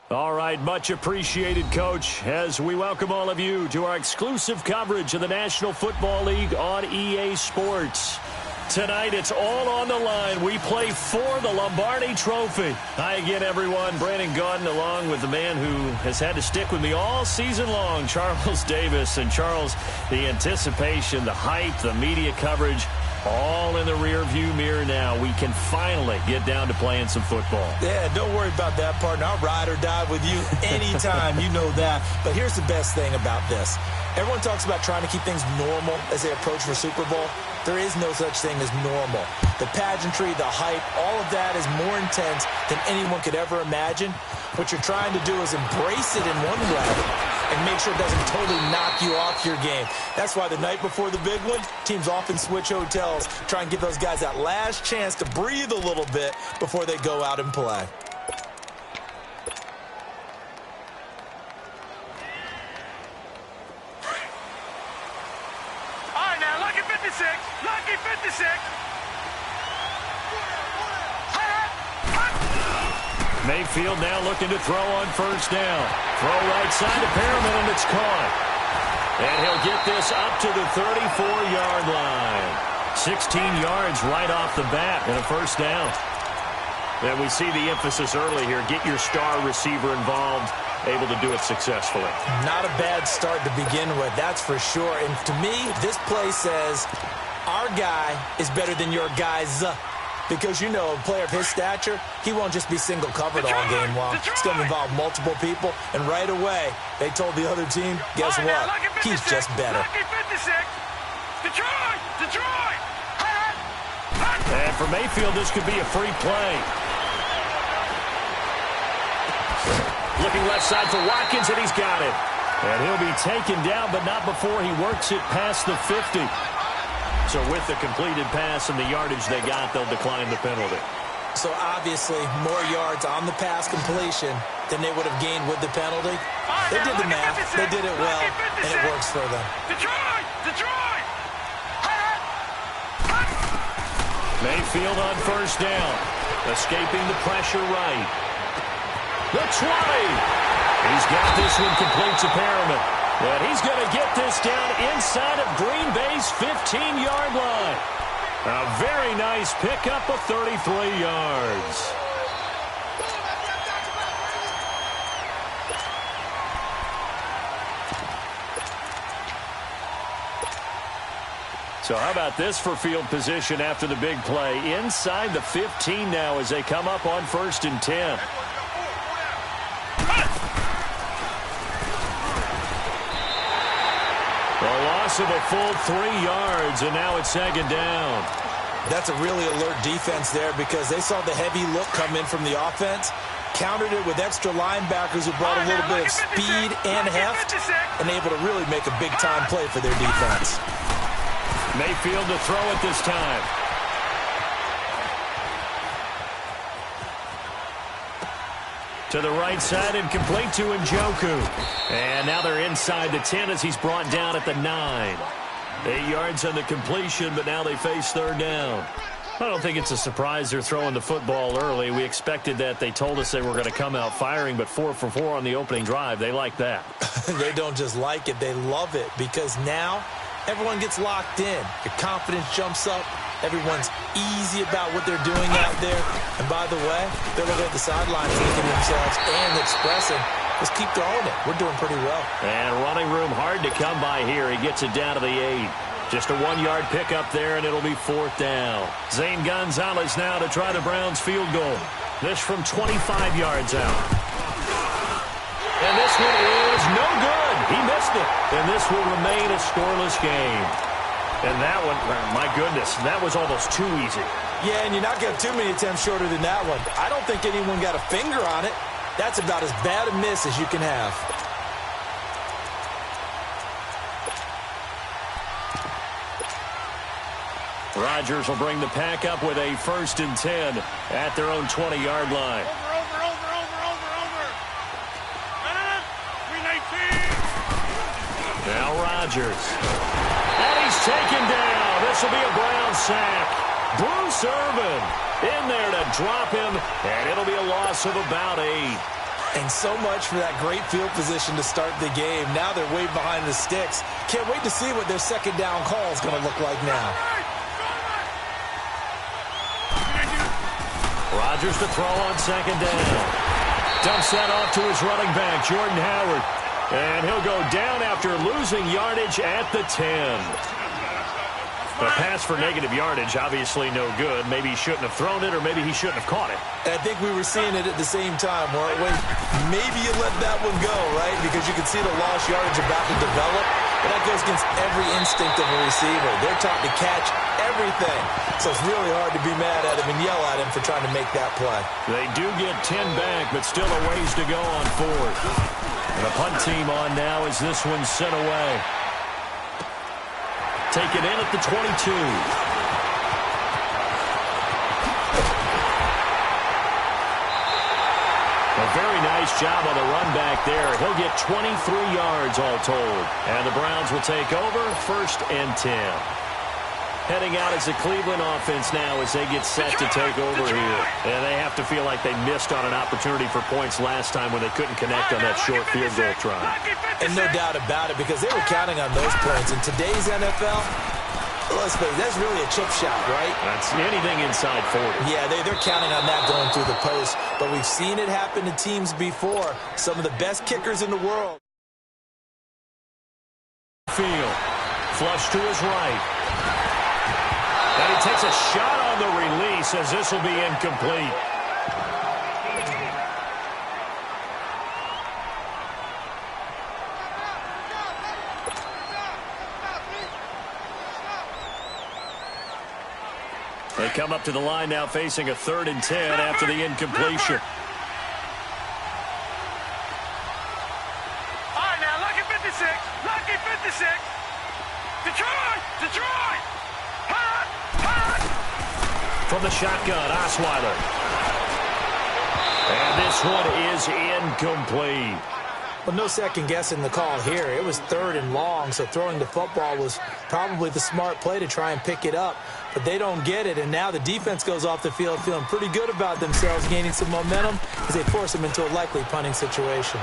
All right, much appreciated, Coach, as we welcome all of you to our exclusive coverage of the National Football League on EA Sports. Tonight, it's all on the line. We play for the Lombardi Trophy. Hi again, everyone. Brandon Gaudin, along with the man who has had to stick with me all season long, Charles Davis. And Charles, the anticipation, the hype, the media coverage, all in the rear-view mirror now. We can finally get down to playing some football. Yeah, don't worry about that, partner. I'll ride or die with you anytime. You know that. But here's the best thing about this. Everyone talks about trying to keep things normal as they approach for Super Bowl. There is no such thing as normal. The pageantry, the hype, all of that is more intense than anyone could ever imagine. What you're trying to do is embrace it in one way and make sure it doesn't totally knock you off your game. That's why the night before the big one, teams often switch hotels, try and give those guys that last chance to breathe a little bit before they go out and play. All right, now, lucky 56. Lucky 56. Mayfield now looking to throw on first down. Throw right side to Perriman, and it's caught. And he'll get this up to the 34-yard line. 16 yards right off the bat and a first down. And we see the emphasis early here. Get your star receiver involved, able to do it successfully. Not a bad start to begin with, that's for sure. And to me, this play says our guy is better than your guy's. Because, you know, a player of his stature, he won't just be single-covered all game long. It's going to involve multiple people. And right away, they told the other team, guess what? He's just better. Detroit! And for Mayfield, this could be a free play. Looking left side for Watkins, and he's got it. And he'll be taken down, but not before he works it past the 50. So with the completed pass and the yardage they got, they'll decline the penalty. So obviously, more yards on the pass completion than they would have gained with the penalty. They did the math. They did it well, and it works for them. Detroit! Mayfield on first down. Escaping the pressure right. The 20. He's got this one complete to Perriman. And he's going to get this down inside of Green Bay's 15-yard line. A very nice pickup of 33 yards. So how about this for field position after the big play? Inside the 15 now as they come up on 1st and 10. A loss of a full 3 yards, and now it's 2nd down. That's a really alert defense there because they saw the heavy look come in from the offense, countered it with extra linebackers who brought a little bit of speed and heft, and able to really make a big-time play for their defense. Mayfield to throw it this time. To the right side and complete to Njoku. And now they're inside the 10 as he's brought down at the 9. 8 yards on the completion, but now they face 3rd down. I don't think it's a surprise they're throwing the football early. We expected that. They told us they were going to come out firing, but 4 for 4 on the opening drive. They like that. They don't just like it. They love it because now everyone gets locked in. Your confidence jumps up. Everyone's easy about what they're doing out there. And by the way, they're looking at the sidelines thinking to themselves and expressing, let's keep throwing it. We're doing pretty well. And running room hard to come by here. He gets it down to the 8. Just a 1-yard pickup there, and it'll be 4th down. Zane Gonzalez now to try the Browns field goal. This from 25 yards out. And this one is no good. He missed it. And this will remain a scoreless game. And that one, my goodness, that was almost too easy. Yeah, and you're not going to have too many attempts shorter than that one. I don't think anyone got a finger on it. That's about as bad a miss as you can have. Rodgers will bring the pack up with a 1st and 10 at their own 20-yard line. Over. 319. Now Rodgers. And he's taken down. This will be a Brown sack. Bruce Irvin in there to drop him, and it'll be a loss of about 8. And so much for that great field position to start the game. Now they're way behind the sticks. Can't wait to see what their second down call is going to look like now. Rodgers to throw on second down. Dumps that off to his running back, Jordan Howard. And he'll go down after losing yardage at the 10. The pass for negative yardage, obviously no good. Maybe he shouldn't have thrown it, or maybe he shouldn't have caught it. I think we were seeing it at the same time, weren't we? Maybe you let that one go, right? Because you can see the lost yardage about to develop. But that goes against every instinct of a receiver. They're taught to catch everything. So it's really hard to be mad at him and yell at him for trying to make that play. They do get 10 back, but still a ways to go on fourth. And the punt team on now as this one's sent away. Take it in at the 22. A very nice job on the run back there. He'll get 23 yards all told. And the Browns will take over, 1st and 10. Heading out is the Cleveland offense now as they get set to take over here. And they have to feel like they missed on an opportunity for points last time when they couldn't connect on that short field goal try. And no doubt about it, because they were counting on those points. In today's NFL, let's face it, that's really a chip shot, right? That's anything inside 40. Yeah, they're counting on that going through the post. But we've seen it happen to teams before. Some of the best kickers in the world. Field. Flush to his right. And he takes a shot on the release as this will be incomplete. They come up to the line now facing a 3rd and 10 after the incompletion. All right, now, lucky 56. Lucky 56. Detroit! Detroit! Hot! Hot! From the shotgun, Osweiler. And this one is incomplete. Well, no second guessing the call here. It was 3rd and long, so throwing the football was probably the smart play to try and pick it up. But they don't get it, and now the defense goes off the field feeling pretty good about themselves, gaining some momentum as they force them into a likely punting situation.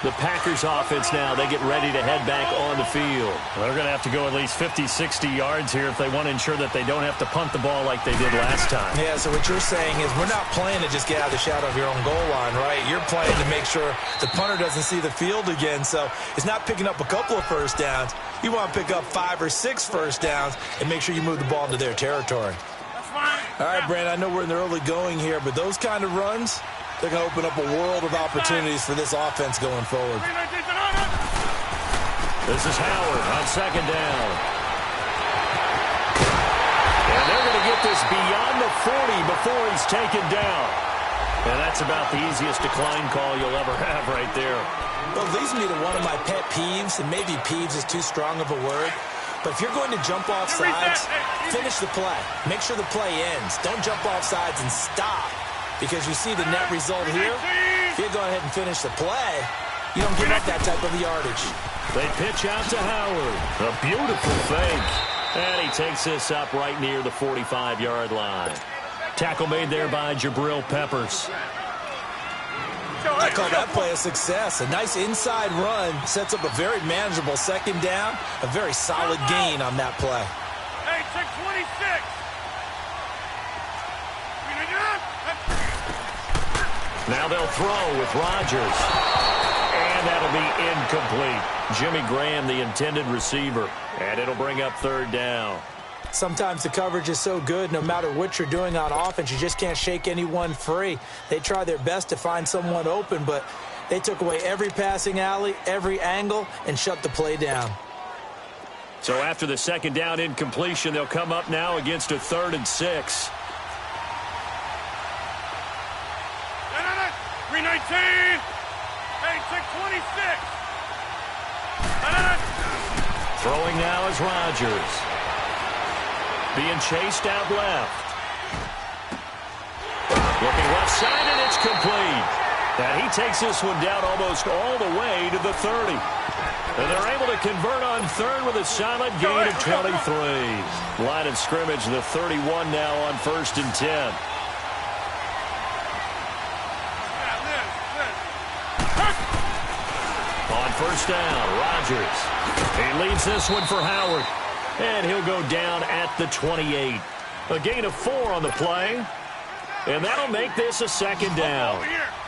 The Packers offense now, they get ready to head back on the field. They're going to have to go at least 50, 60 yards here if they want to ensure that they don't have to punt the ball like they did last time. Yeah, so what you're saying is we're not playing to just get out of the shadow of your own goal line, right? You're playing to make sure the punter doesn't see the field again. So it's not picking up a couple of first downs. You want to pick up 5 or 6 first downs and make sure you move the ball into their territory. All right, Brandon, I know we're in the early going here, but those kind of runs, they're going to open up a world of opportunities for this offense going forward. This is Howard on second down. And they're going to get this beyond the 40 before he's taken down. And that's about the easiest decline call you'll ever have right there. Well, it leads me to one of my pet peeves, and maybe peeves is too strong of a word. But if you're going to jump off sides, finish the play. Make sure the play ends. Don't jump off sides and stop. Because you see the net result here. If you go ahead and finish the play, you don't give up that type of yardage. They pitch out to Howard. A beautiful fake. And he takes this up right near the 45-yard line. Tackle made there by Jabril Peppers. I call that play a success. A nice inside run sets up a very manageable second down. A very solid gain on that play. Hey, check 26. Now they'll throw with Rodgers. And that'll be incomplete. Jimmy Graham, the intended receiver. And it'll bring up 3rd down. Sometimes the coverage is so good, no matter what you're doing on offense, you just can't shake anyone free. They try their best to find someone open, but they took away every passing alley, every angle, and shut the play down. So after the second down incompletion, they'll come up now against a 3rd and 6. 319. Hey, check 26. Throwing now is Rodgers. being chased out left. Looking left side, and it's complete. And he takes this one down almost all the way to the 30. And they're able to convert on third with a solid gain of 23. Line of scrimmage, the 31 now on 1st and 10. On 1st down, Rodgers. He leads this one for Howard. And he'll go down at the 28. A gain of 4 on the play. And that'll make this a 2nd down.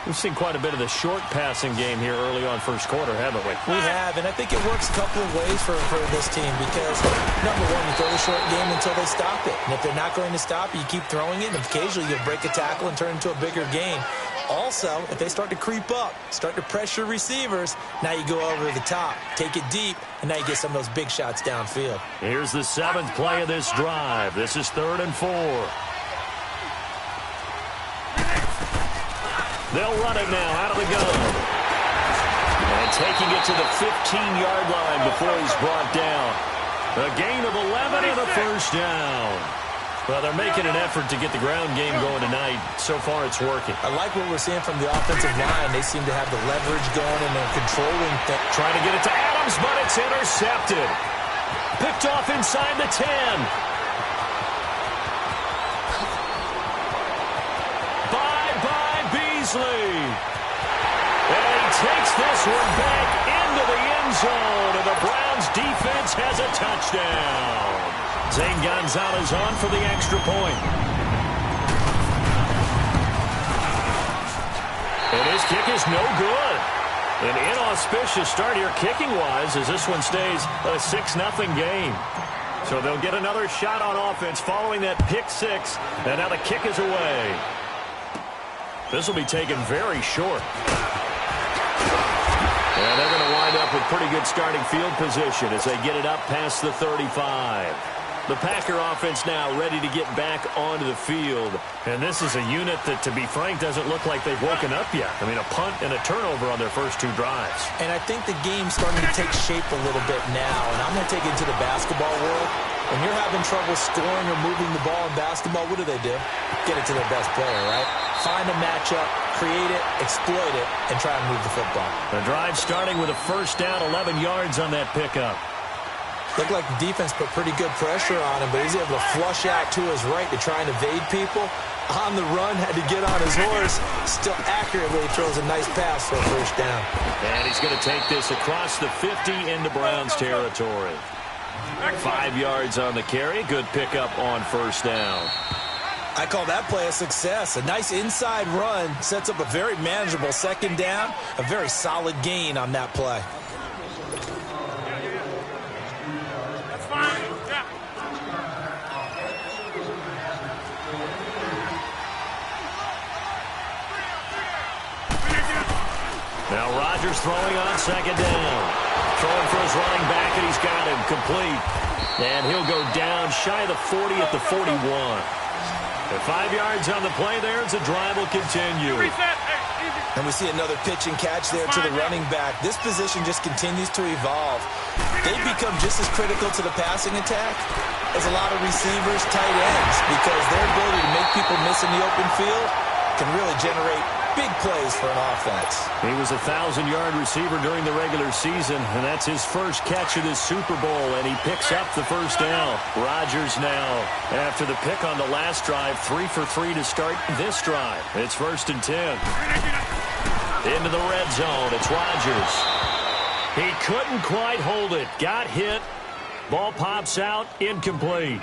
We've seen quite a bit of the short passing game here early on first quarter, haven't we? We have, and I think it works a couple of ways for this team because, number one, you throw the short game until they stop it. And if they're not going to stop it, you keep throwing it, and occasionally you'll break a tackle and turn it into a bigger gain. Also, if they start to creep up, start to pressure receivers, now you go over the top, take it deep, and now you get some of those big shots downfield. Here's the 7th play of this drive. This is 3rd and 4. They'll run it now out of the gun. And taking it to the 15-yard line before he's brought down. A gain of 11 and a 1st down. Well, they're making an effort to get the ground game going tonight. So far, it's working. I like what we're seeing from the offensive line. They seem to have the leverage going and they're controlling things. Trying to get it to Adams, but it's intercepted. Picked off inside the 10. And he takes this one back into the end zone, and the Browns defense has a touchdown. Zane Gonzalez on for the extra point. And his kick is no good. An inauspicious start here kicking-wise as this one stays a 6-0 game. So they'll get another shot on offense following that pick 6, and now the kick is away. This will be taken very short. And they're going to wind up with pretty good starting field position as they get it up past the 35. The Packer offense now ready to get back onto the field. And this is a unit that, to be frank, doesn't look like they've woken up yet. I mean, a punt and a turnover on their first 2 drives. And I think the game's starting to take shape a little bit now. And I'm going to take it to the basketball world. When you're having trouble scoring or moving the ball in basketball, what do? Get it to their best player, right? Find a matchup, create it, exploit it, and try and move the football. The drive starting with a 1st down, 11 yards on that pickup. Looked like the defense put pretty good pressure on him, but he's able to flush out to his right to try and evade people. On the run, had to get on his horse. Still accurately throws a nice pass for a 1st down. And he's going to take this across the 50 into Browns territory. 5 yards on the carry. Good pickup on 1st down. I call that play a success. A nice inside run sets up a very manageable 2nd down. A very solid gain on that play. That's fine. Yeah. Now Rodgers throwing on 2nd down. Throwing for his running back, and he's got him complete. And he'll go down shy of the 40 at the 41. And 5 yards on the play there as the drive will continue. And we see another pitch and catch there to the running back. This position just continues to evolve. They become just as critical to the passing attack as a lot of receivers, tight ends, because their ability to make people miss in the open field can really generate big plays for an offense. He was a 1,000-yard receiver during the regular season, and that's his first catch of this Super Bowl, and he picks up the 1st down. Rodgers now, after the pick on the last drive, 3 for 3 to start this drive. It's 1st and 10. Into the red zone, it's Rodgers. He couldn't quite hold it. Got hit. Ball pops out, incomplete.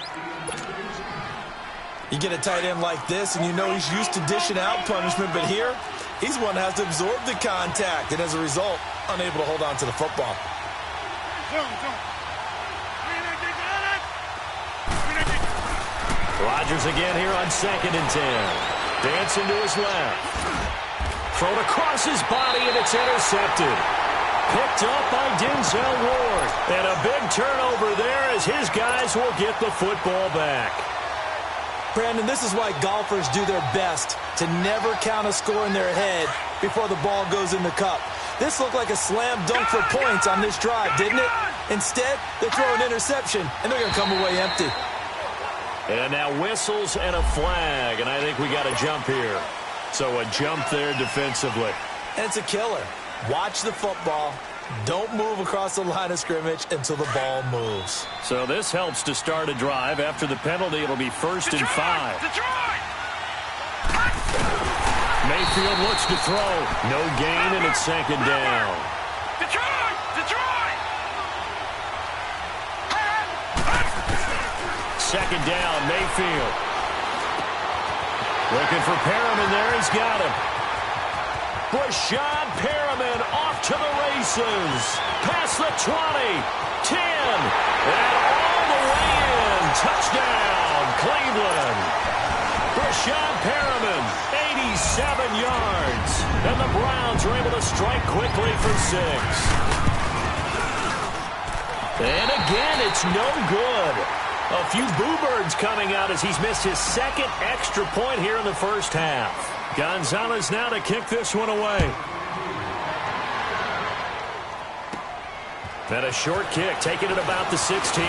You get a tight end like this, and you know he's used to dishing out punishment, but here, he's one that has to absorb the contact, and as a result, unable to hold on to the football. Rodgers again here on 2nd and 10. Dancing to his left. Thrown across his body, and it's intercepted. Picked up by Denzel Ward. And a big turnover there as his guys will get the football back. Brandon, this is why golfers do their best to never count a score in their head before the ball goes in the cup. This looked like a slam dunk for points on this drive, didn't it? Instead, they throw an interception, and they're going to come away empty. And now whistles and a flag, and I think we got a jump here. So a jump there defensively. And it's a killer. Watch the football. Don't move across the line of scrimmage until the ball moves. So this helps to start a drive. After the penalty, it'll be 1st and 5. Mayfield looks to throw. No gain, and it's 2nd down. Second down, Mayfield. Looking for Perriman there. He's got him. Rashad Perriman off to the races. Past the 20, 10, and all the way in. Touchdown, Cleveland. Rashad Perriman, 87 yards. And the Browns are able to strike quickly for 6. And again, it's no good. A few boo birds coming out as he's missed his 2nd extra point here in the first half. Gonzalez now to kick this one away. And a short kick, taking it about the 16.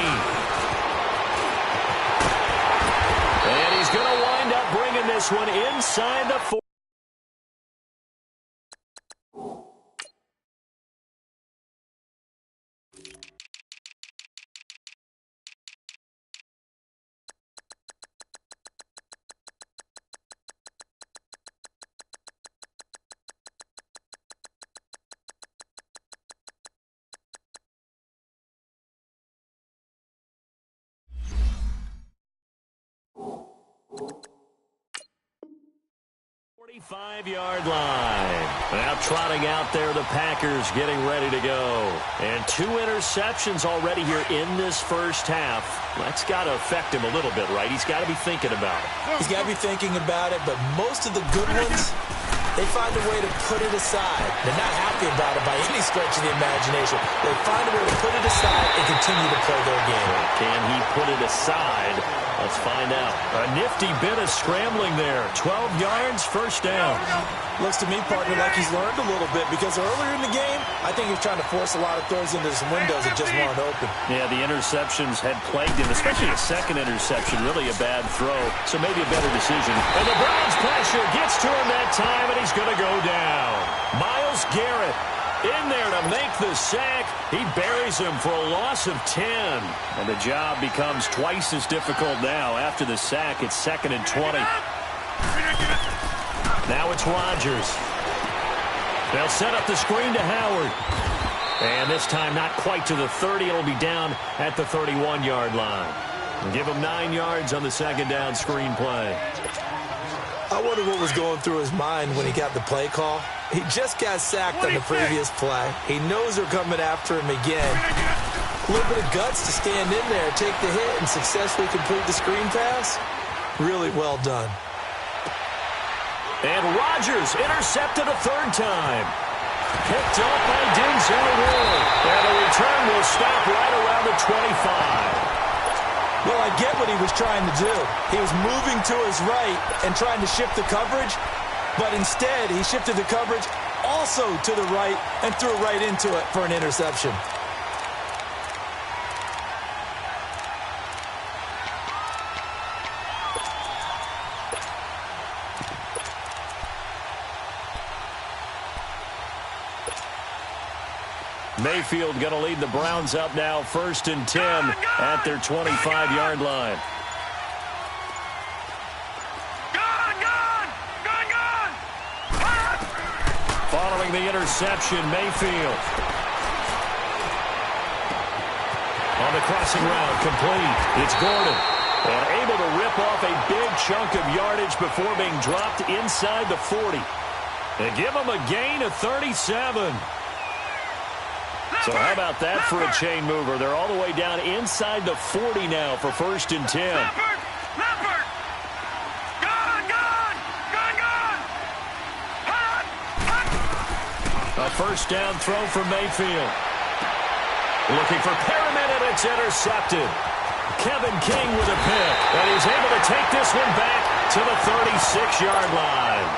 And he's going to wind up bringing this one inside the 4. 45-yard line. Now trotting out there, the Packers getting ready to go. And 2 interceptions already here in this first half. That's got to affect him a little bit, right? He's got to be thinking about it. He's got to be thinking about it, but most of the good ones, they find a way to put it aside. They're not happy about it by any stretch of the imagination. They find a way to put it aside and continue to play their game. Can he put it aside? Let's find out. A nifty bit of scrambling there. 12 yards, 1st down. Looks to me, partner, like he's learned a little bit because earlier in the game, I think he was trying to force a lot of throws into some windows that just weren't open. Yeah, the interceptions had plagued him, especially a 2nd interception. Really a bad throw, so maybe a better decision. And the Browns pressure gets to him that time, and he's going to go down. Myles Garrett in there to make the sack. He buries him for a loss of 10. And the job becomes twice as difficult now. After the sack, it's 2nd and 20. Now it's Rodgers. They'll set up the screen to Howard. And this time not quite to the 30. It'll be down at the 31-yard line. Give him 9 yards on the 2nd down screen play. I wonder what was going through his mind when he got the play call. He just got sacked on the previous play. He knows they're coming after him again. A little bit of guts to stand in there, take the hit, and successfully complete the screen pass. Really well done. And Rodgers intercepted a 3rd time. Picked up by Denzel Ward. And the return will stop right around the 25. Well, I get what he was trying to do. He was moving to his right and trying to shift the coverage, but instead he shifted the coverage also to the right and threw right into it for an interception. Mayfield going to lead the Browns up now, 1st and 10 at their 25-yard line. Following the interception, Mayfield. On the crossing route, complete. It's Gordon. And able to rip off a big chunk of yardage before being dropped inside the 40. And give him a gain of 37. So how about that for a chain mover? They're all the way down inside the 40 now for 1st and 10. A 1st down throw from Mayfield. Looking for Perriman, and it's intercepted. Kevin King with a pick, and he's able to take this one back to the 36-yard line.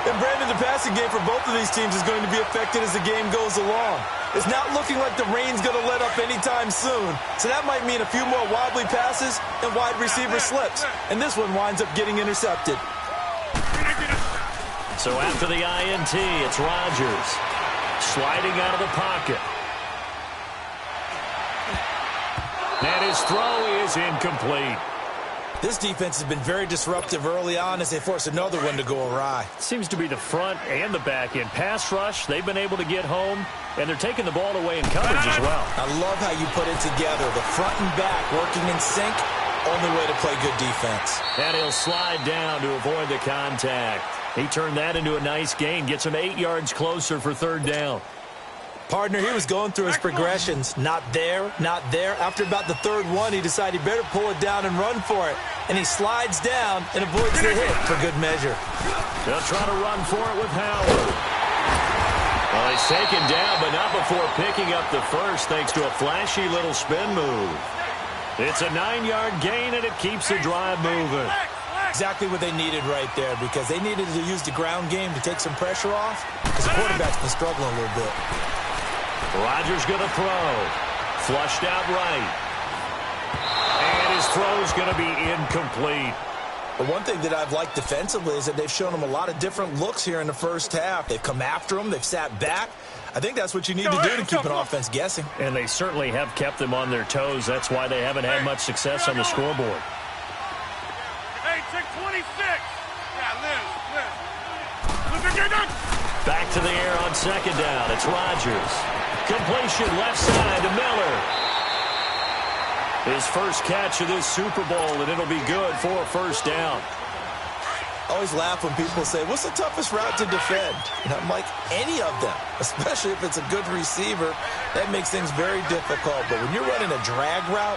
And Brandon, the passing game for both of these teams is going to be affected as the game goes along. It's not looking like the rain's going to let up off anytime soon, so that might mean a few more wobbly passes and wide receiver slips. And this one winds up getting intercepted. So after the INT, it's Rodgers sliding out of the pocket. And his throw is incomplete. This defense has been very disruptive early on as they force another one to go awry. Seems to be the front and the back end. Pass rush, they've been able to get home, and they're taking the ball away in coverage as well. I love how you put it together. The front and back working in sync, only way to play good defense. And he'll slide down to avoid the contact. He turned that into a nice gain, gets him 8 yards closer for third down. Partner, he was going through his progressions. Not there, not there. After about the third one, he decided he better pull it down and run for it. And he slides down and avoids the hit for good measure. They'll try to run for it with Howard. Well, he's taken down, but not before picking up the first thanks to a flashy little spin move. It's a 9-yard gain, and it keeps the drive moving. Exactly what they needed right there, because they needed to use the ground game to take some pressure off, because the quarterback's been struggling a little bit. Rodgers going to throw. Flushed out right. And his throw's going to be incomplete. But one thing that I've liked defensively is that they've shown him a lot of different looks here in the first half. They've come after him. They've sat back. I think that's what you need to do to keep an offense guessing. And they certainly have kept them on their toes. That's why they haven't had much success on the scoreboard. Hey, check 26. Yeah, Liz. Back to the air on second down. It's Rodgers. Completion left side to Miller. His first catch of this Super Bowl, and it'll be good for a first down. I always laugh when people say, what's the toughest route to defend? And I'm like, any of them, especially if it's a good receiver. That makes things very difficult. But when you're running a drag route,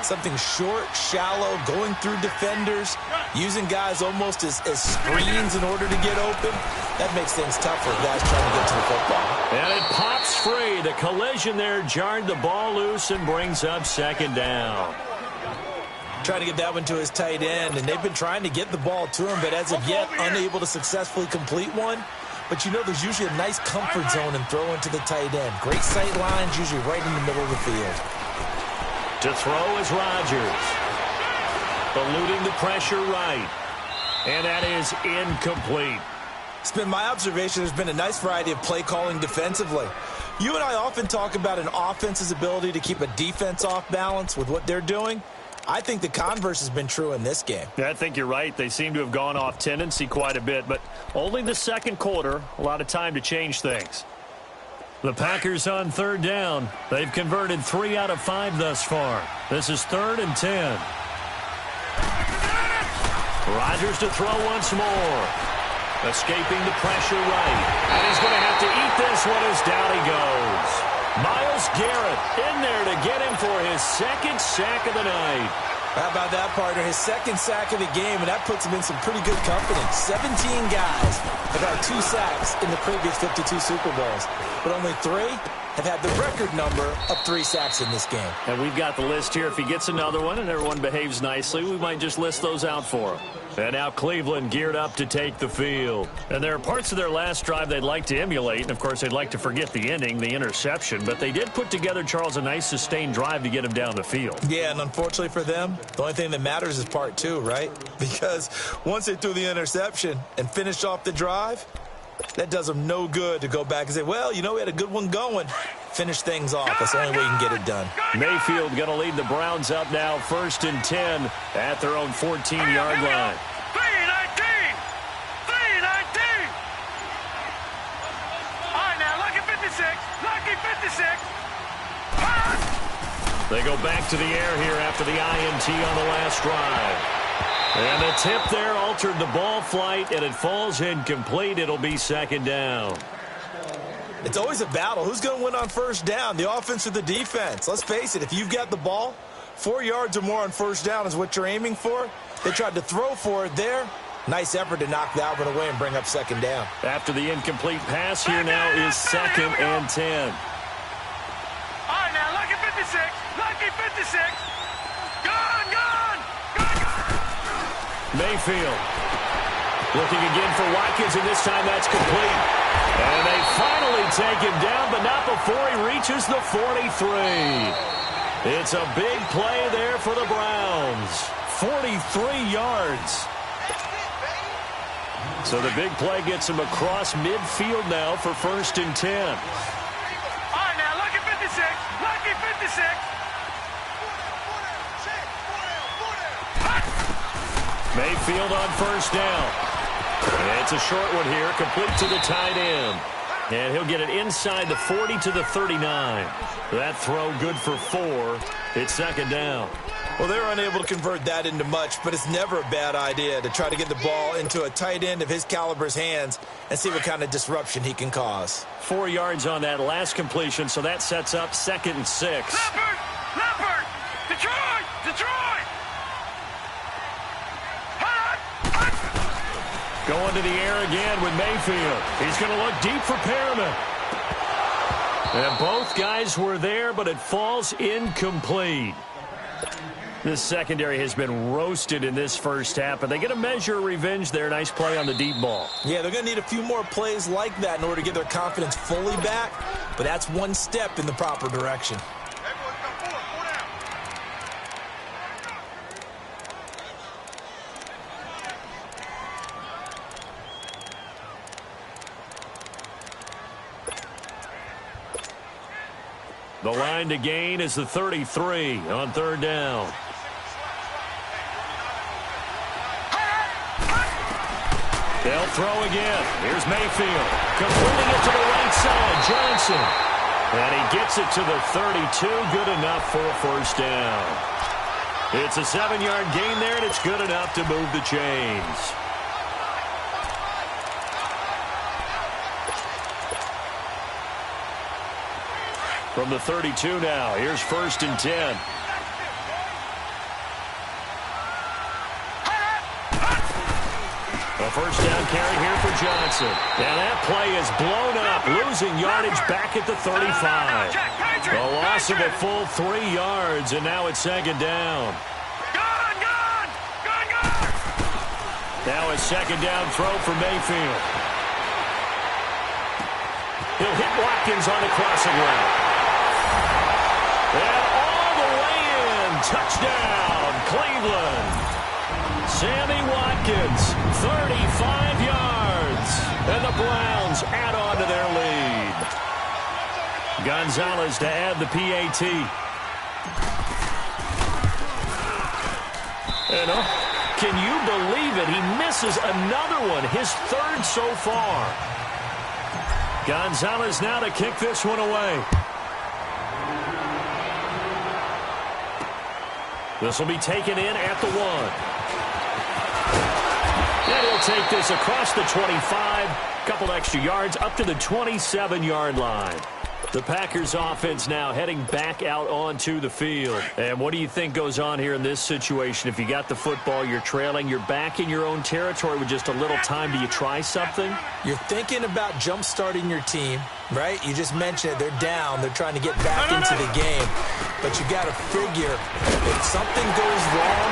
something short, shallow, going through defenders, using guys almost as screens in order to get open, that makes things tough for guys trying to get to the football. And it pops free. The collision there jarred the ball loose and brings up second down. Trying to get that one to his tight end, and they've been trying to get the ball to him, but as of yet, unable to successfully complete one. But you know there's usually a nice comfort zone in throwing to the tight end. Great sight lines, usually right in the middle of the field. To throw is Rodgers. Eluding the pressure right. And that is incomplete. It's been my observation there's been a nice variety of play calling defensively. You and I often talk about an offense's ability to keep a defense off balance with what they're doing. I think the converse has been true in this game. Yeah, I think you're right. They seem to have gone off tendency quite a bit, but only the second quarter, a lot of time to change things. The Packers on third down. They've converted 3 out of 5 thus far. This is 3rd and 10. Rodgers to throw once more. Escaping the pressure right. And he's going to have to eat this one as down he goes. Myles Garrett in there to get him for his second sack of the night. How about that, partner? His second sack of the game, and that puts him in some pretty good company. 17 guys have had 2 sacks in the previous 52 Super Bowls, but only 3 have had the record number of 3 sacks in this game. And we've got the list here. If he gets another one and everyone behaves nicely, we might just list those out for him. And now Cleveland geared up to take the field. And there are parts of their last drive they'd like to emulate. And, of course, they'd like to forget the ending, the interception. But they did put together, Charles, a nice sustained drive to get him down the field. Yeah, and unfortunately for them, the only thing that matters is part 2, right? Because once they threw the interception and finished off the drive, that does them no good to go back and say, well, you know, we had a good one going. Finish things off. That's the only way you can get it done. Mayfield going to lead the Browns up now, 1st and 10 at their own 14-yard line. 3-19! 3-19! All right, now, lucky 56. Lucky 56. Pass! They go back to the air here after the INT on the last drive. And the tip there altered the ball flight, and it falls incomplete. It'll be second down. It's always a battle. Who's going to win on first down, the offense or the defense? Let's face it, if you've got the ball, 4 yards or more on first down is what you're aiming for. They tried to throw for it there. Nice effort to knock that one away and bring up second down. After the incomplete pass here now is 2nd and 10. All right, now, lucky 56. Lucky 56. Gone, gone. Gone, gone. Mayfield looking again for Watkins, and this time that's complete. And they finally take him down, but not before he reaches the 43. It's a big play there for the Browns. 43 yards. So the big play gets him across midfield now for 1st and 10. All right, now, lucky 56. Lucky 56. Mayfield on 1st down. And it's a short one here, complete to the tight end. And he'll get it inside the 40 to the 39. That throw good for 4. It's 2nd down. Well, they were unable to convert that into much, but it's never a bad idea to try to get the ball into a tight end of his caliber's hands and see what kind of disruption he can cause. 4 yards on that last completion, so that sets up 2nd and 6. Leopard! Leopard! Detroit! Detroit! Going to the air again with Mayfield. He's going to look deep for Perriman. And both guys were there, but it falls incomplete. This secondary has been roasted in this first half, but they get a measure of revenge there. Nice play on the deep ball. Yeah, they're going to need a few more plays like that in order to get their confidence fully back, but that's one step in the proper direction. The line to gain is the 33 on 3rd down. They'll throw again. Here's Mayfield. Completing it to the right side. Johnson. And he gets it to the 32. Good enough for a 1st down. It's a 7-yard gain there, and it's good enough to move the chains. From the 32 now, here's 1st and 10. A 1st down carry here for Johnson. And that play is blown up, losing yardage back at the 35. A loss of a full 3 yards, and now it's 2nd down. Now a 2nd down throw for Mayfield. He'll hit Watkins on the crossing route. And all the way in. Touchdown, Cleveland. Sammy Watkins, 35 yards. And the Browns add on to their lead. Gonzalez to add the PAT. And can you believe it? He misses another one, his 3rd so far. Gonzalez now to kick this one away. This will be taken in at the 1. And he'll take this across the 25. Couple extra yards up to the 27-yard line. The Packers offense now heading back out onto the field. And what do you think goes on here in this situation? If you got the football, you're trailing, you're back in your own territory with just a little time. Do you try something? You're thinking about jump-starting your team, right? You just mentioned it. They're down. They're trying to get back into the game. But you got to figure if something goes wrong,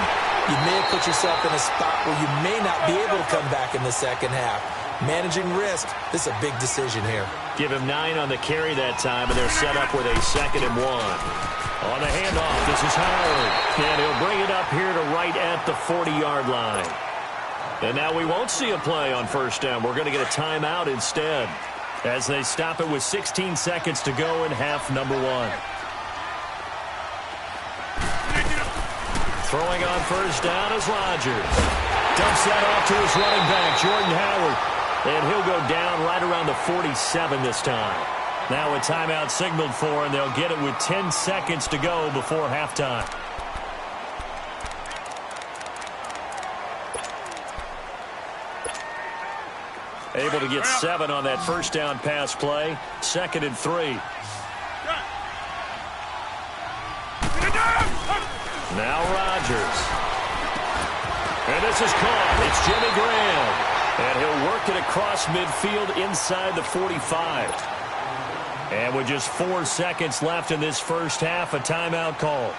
you may have put yourself in a spot where you may not be able to come back in the second half. Managing risk, this is a big decision here. Give him 9 on the carry that time, and they're set up with a 2nd and 1. On the handoff, this is Howard. And he'll bring it up here to right at the 40-yard line. And now we won't see a play on 1st down. We're going to get a timeout instead as they stop it with 16 seconds to go in half number 1. Throwing on 1st down is Rodgers. Dumps that off to his running back, Jordan Howard. And he'll go down right around the 47 this time. Now a timeout signaled for, and they'll get it with 10 seconds to go before halftime. Able to get 7 on that 1st down pass play. 2nd and 3. Now Rodgers. And this is caught. It's Jimmy Graham. And he'll work it across midfield inside the 45. And with just 4 seconds left in this first half, a timeout call.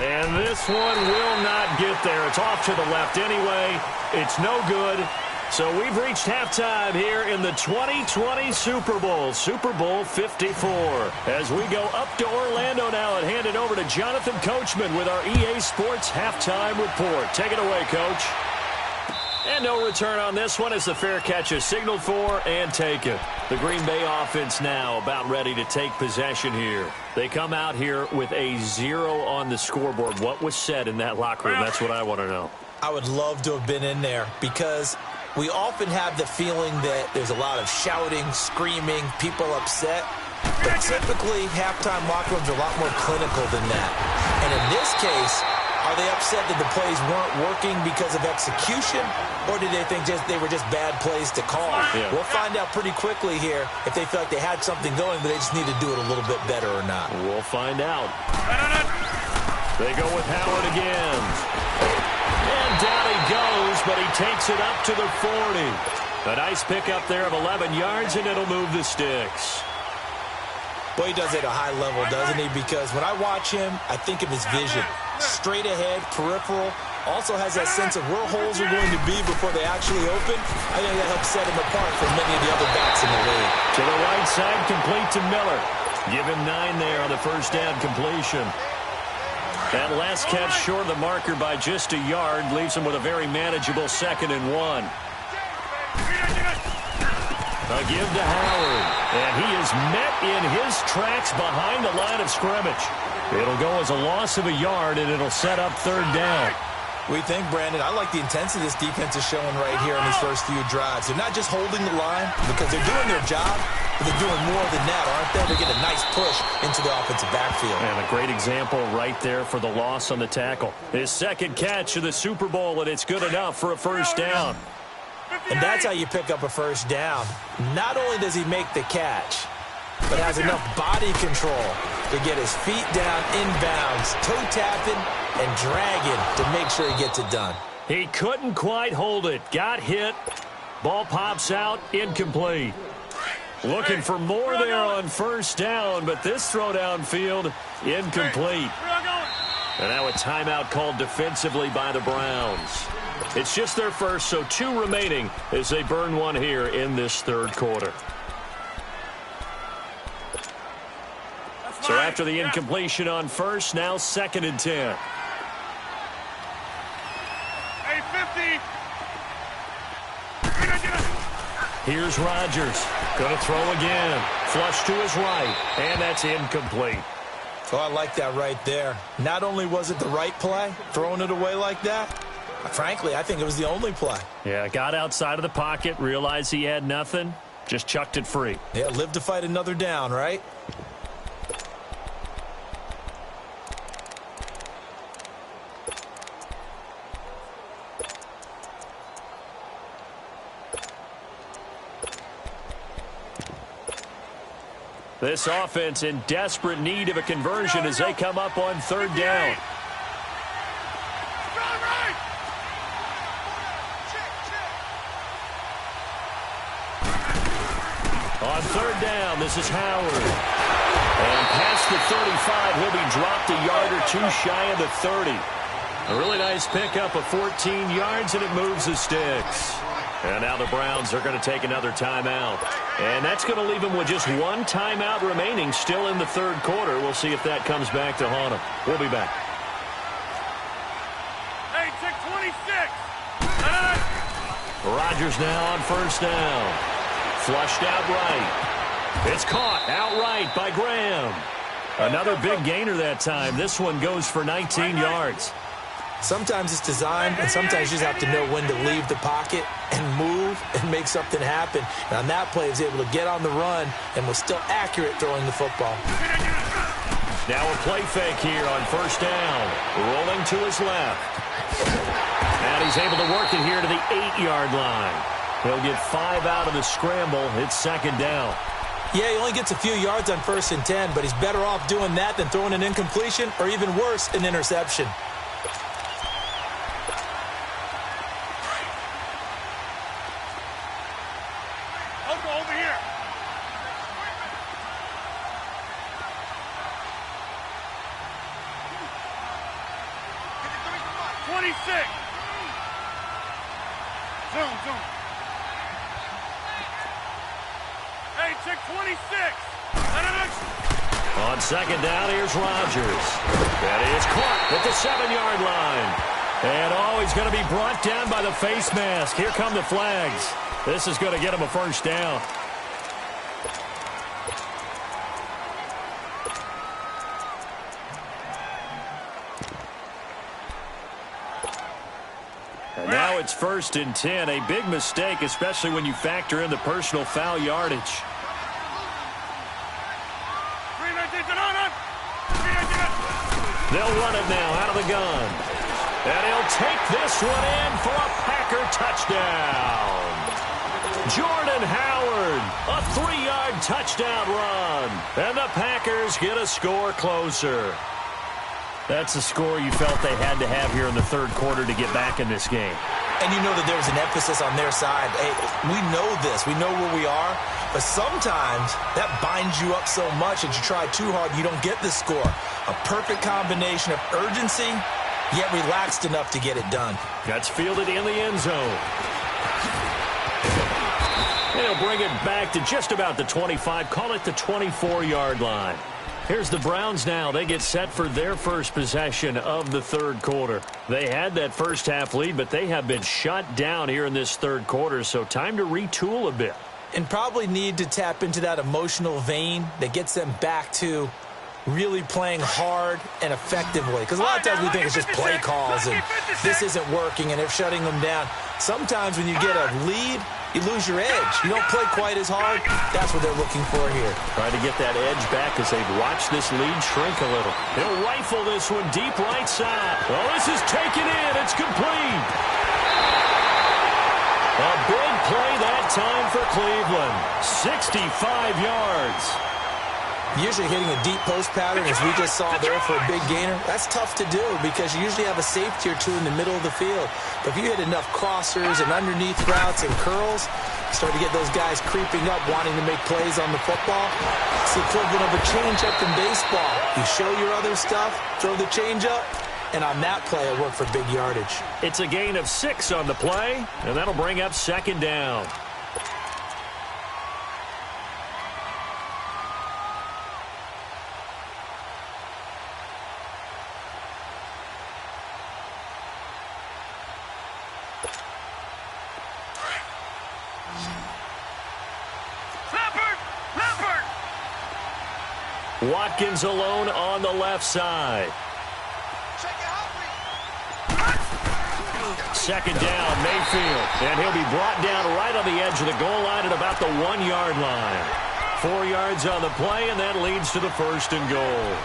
And this one will not get there. It's off to the left anyway. It's no good. So we've reached halftime here in the 2020 Super Bowl, Super Bowl 54. As we go up to Orlando now and hand it over to Jonathan Coachman with our EA Sports Halftime Report. Take it away, Coach. And no return on this one as the fair catch is signaled for and taken. The Green Bay offense now about ready to take possession here. They come out here with a 0 on the scoreboard. What was said in that locker room? That's what I want to know. I would love to have been in there because we often have the feeling that there's a lot of shouting, screaming, people upset. But typically, halftime locker rooms are a lot more clinical than that. And in this case, are they upset that the plays weren't working because of execution, or did they think they were just bad plays to call? Yeah. We'll find out pretty quickly here if they felt like they had something going, but they just need to do it a little bit better or not. We'll find out. They go with Howard again. And down he goes, but he takes it up to the 40. A nice pickup there of 11 yards, and it'll move the sticks. Boy, he does it at a high level, doesn't he? Because when I watch him, I think of his vision. Straight ahead, peripheral. Also has that sense of where holes are going to be before they actually open. I think that helps set him apart from many of the other backs in the league. To the right side, complete to Miller. Give him 9 there on the first down completion. That last catch short of the marker by just a yard leaves him with a very manageable 2nd and 1. A give to Howard. And he is met in his tracks behind the line of scrimmage. It'll go as a loss of a yard, and it'll set up 3rd down. We think, Brandon, I like the intensity this defense is showing right here in these first few drives. They're not just holding the line because they're doing their job, but they're doing more than that, aren't they? They get a nice push into the offensive backfield. And a great example right there for the loss on the tackle. His 2nd catch of the Super Bowl, and it's good enough for a 1st down. And that's how you pick up a 1st down. Not only does he make the catch, but has enough body control to get his feet down inbounds, toe tapping and dragging to make sure he gets it done. He couldn't quite hold it. Got hit. Ball pops out. Incomplete. Looking for more there on 1st down, but this throw downfield, incomplete. And now a timeout called defensively by the Browns. It's just their first, so 2 remaining as they burn one here in this 3rd quarter. So after the incompletion on 1st, now 2nd and 10. Hey, 50. Here's Rodgers. Going to throw again. Flush to his right, and that's incomplete. Oh, I like that right there. Not only was it the right play, throwing it away like that, frankly, I think it was the only play. Yeah, got outside of the pocket, realized he had nothing, just chucked it free. Yeah, live to fight another down, right? This offense in desperate need of a conversion as they come up on 3rd down. On 3rd down, this is Howard. And past the 35, he'll be dropped a yard or 2 shy of the 30. A really nice pickup of 14 yards, and it moves the sticks. And now the Browns are going to take another timeout. And that's going to leave them with just 1 timeout remaining still in the 3rd quarter. We'll see if that comes back to haunt them. We'll be back. Hey, check 26. Rodgers now on 1st down. Flushed out right. It's caught outright by Graham. Another big gainer that time. This one goes for 19 yards. Sometimes it's designed, and sometimes you just have to know when to leave the pocket and move and make something happen. And on that play, he was able to get on the run and was still accurate throwing the football. Now a play fake here on 1st down. Rolling to his left. And he's able to work it here to the 8-yard line. He'll get 5 out of the scramble. It's 2nd down. Yeah, he only gets a few yards on 1st and 10, but he's better off doing that than throwing an incompletion or even worse, an interception. Over here. 26. Zoom. Hey, check 26. On second down, here's Rodgers. And he is caught at the 7-yard line. And he's going to be brought down by the face mask. Here come the flags. This is going to get him a first down. And now it's 1st and 10. A big mistake, especially when you factor in the personal foul yardage. They'll run it now out of the gun. And he'll take this one in for a Packer touchdown. Jordan Howard, a 3-yard touchdown run. And the Packers get a score closer. That's a score you felt they had to have here in the third quarter to get back in this game. And you know that there was an emphasis on their side. Hey, we know this. We know where we are. But sometimes that binds you up so much that you try too hard, you don't get the score. A perfect combination of urgency, yet relaxed enough to get it done. That's fielded in the end zone. They'll bring it back to just about the 25. Call it the 24-yard line. Here's the Browns now. They get set for their first possession of the third quarter. They had that first half lead, but they have been shut down here in this third quarter, so time to retool a bit. And probably need to tap into that emotional vein that gets them back to really playing hard and effectively. Because a lot of times we think it's just play calls and this isn't working and they're shutting them down. Sometimes when you get a lead, you lose your edge. You don't play quite as hard. That's what they're looking for here. Trying to get that edge back as they've watched this lead shrink a little. He'll rifle this one deep right side. Oh, this is taken in. It's complete. A big play that time for Cleveland. 65 yards. Usually hitting a deep post pattern, as we just saw there for a big gainer, that's tough to do because you usually have a safety or two in the middle of the field. But if you hit enough crossers and underneath routes and curls, you start to get those guys creeping up, wanting to make plays on the football. It's the equivalent of a changeup in baseball. You show your other stuff, throw the changeup, and on that play, it worked for big yardage. It's a gain of 6 on the play, and that'll bring up second down. Watkins alone on the left side. Second down, Mayfield. And he'll be brought down right on the edge of the goal line at about the 1-yard line. 4 yards on the play, and that leads to the 1st and goal.